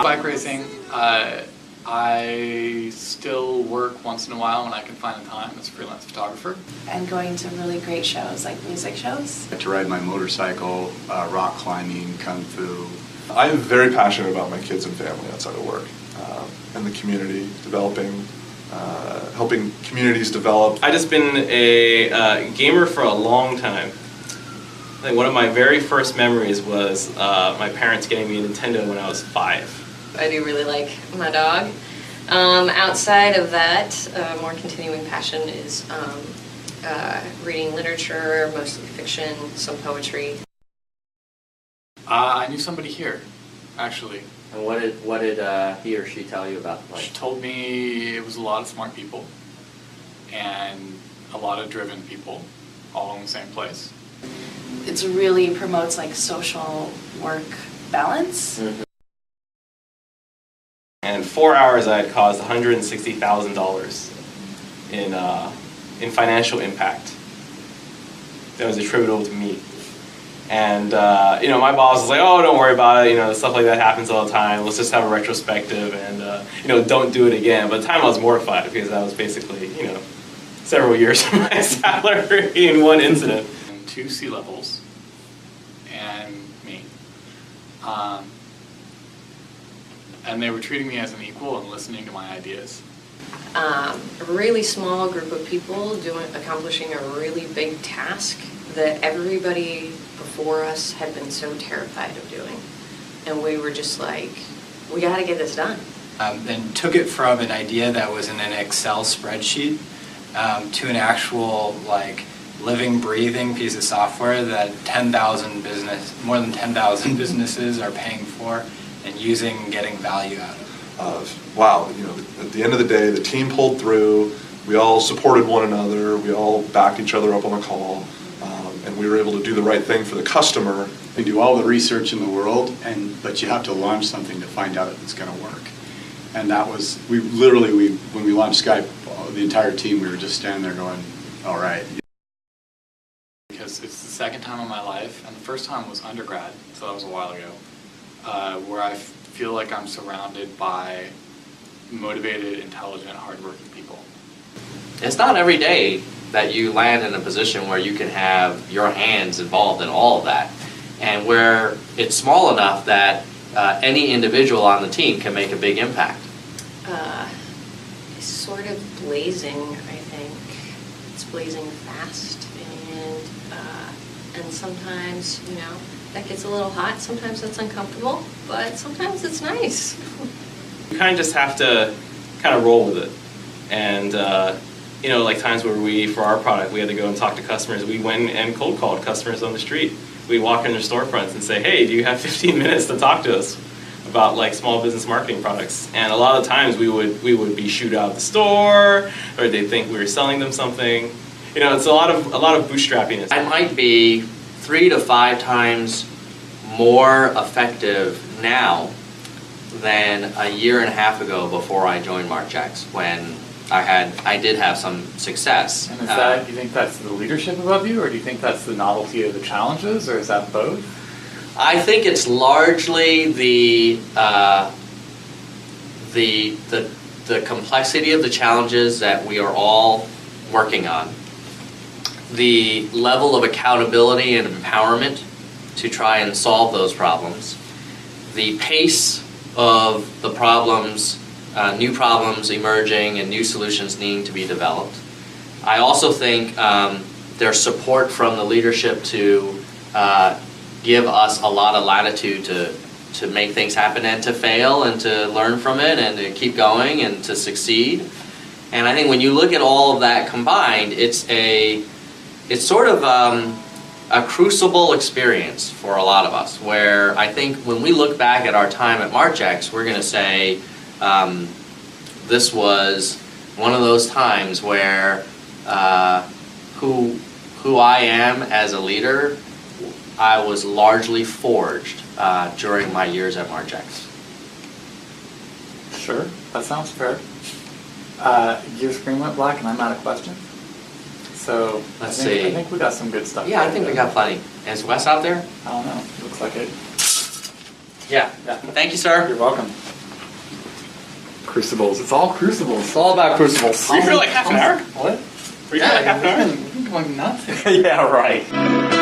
Bike racing, I still work once in a while when I can find the time as a freelance photographer. And going to really great shows, like music shows. To ride my motorcycle, rock climbing, kung fu. I'm very passionate about my kids and family outside of work, and the community, developing, helping communities develop. I've just been a gamer for a long time. I think one of my very first memories was my parents getting me a Nintendo when I was 5. I do really like my dog. Outside of that, more continuing passion is reading literature, mostly fiction, some poetry. I knew somebody here, actually. And what did he or she tell you about the place? She told me it was a lot of smart people and a lot of driven people, all in the same place. It really promotes like social work balance. Mm-hmm. And 4 hours I had caused $160,000 in financial impact that was attributable to me. And my boss was like, "Oh, don't worry about it. Stuff like that happens all the time. Let's just have a retrospective and don't do it again." But at the time I was mortified because that was basically several years of my salary in one incident. And 2 sea levels and me. And they were treating me as an equal and listening to my ideas. A really small group of people accomplishing a really big task that everybody before us had been so terrified of doing. And we were just like, we gotta get this done. And took it from an idea that was in an Excel spreadsheet to an actual living, breathing piece of software that more than 10,000 businesses are paying for and using and getting value out of. Wow, at the end of the day, the team pulled through, we all supported one another, we all backed each other up on the call, and we were able to do the right thing for the customer. We do all the research in the world, but you have to launch something to find out if it's going to work. And that was, when we launched Skype, the entire team, we were just standing there going, all right. Because it's the second time in my life, and the first time was undergrad, so that was a while ago, where I feel like I'm surrounded by motivated, intelligent, hardworking people. It's not every day that you land in a position where you can have your hands involved in all of that, and where it's small enough that any individual on the team can make a big impact. It's sort of blazing, I think. It's blazing fast, and sometimes, that gets a little hot. Sometimes that's uncomfortable, but sometimes it's nice. You kind of just have to kind of roll with it. And, like times where for our product, we had to go and talk to customers. We went and cold called customers on the street. We'd walk in their storefronts and say, "Hey, do you have 15 minutes to talk to us about small business marketing products?" And a lot of times we would be shooed out of the store, or they'd think we were selling them something. It's a lot of bootstrappiness. I might be 3 to 5 times more effective now than a year and a half ago before I joined MarchX, when I did have some success. And do you think that's the leadership above you, or do you think that's the novelty of the challenges, or is that both? I think it's largely the complexity of the challenges that we are all working on, the level of accountability and empowerment to try and solve those problems, the pace of the problems, new problems emerging and new solutions needing to be developed. I also think there's support from the leadership to give us a lot of latitude to make things happen and to fail and to learn from it and to keep going and to succeed. And I think when you look at all of that combined, it's sort of a crucible experience for a lot of us, where I think when we look back at our time at MarchX, we're going to say this was one of those times where who I am as a leader, I was largely forged during my years at MarchX. Sure, that sounds fair. Your screen went black and I'm out of questions. So I think we got some good stuff. Yeah, I think we got plenty. Is Wes out there? I don't know. Looks like it. Yeah. Thank you, sir. You're welcome. Crucibles. It's all Crucibles. It's all about Crucibles. Were you for like half an hour? What? Were you for like half an hour? You're going nuts. Yeah, right.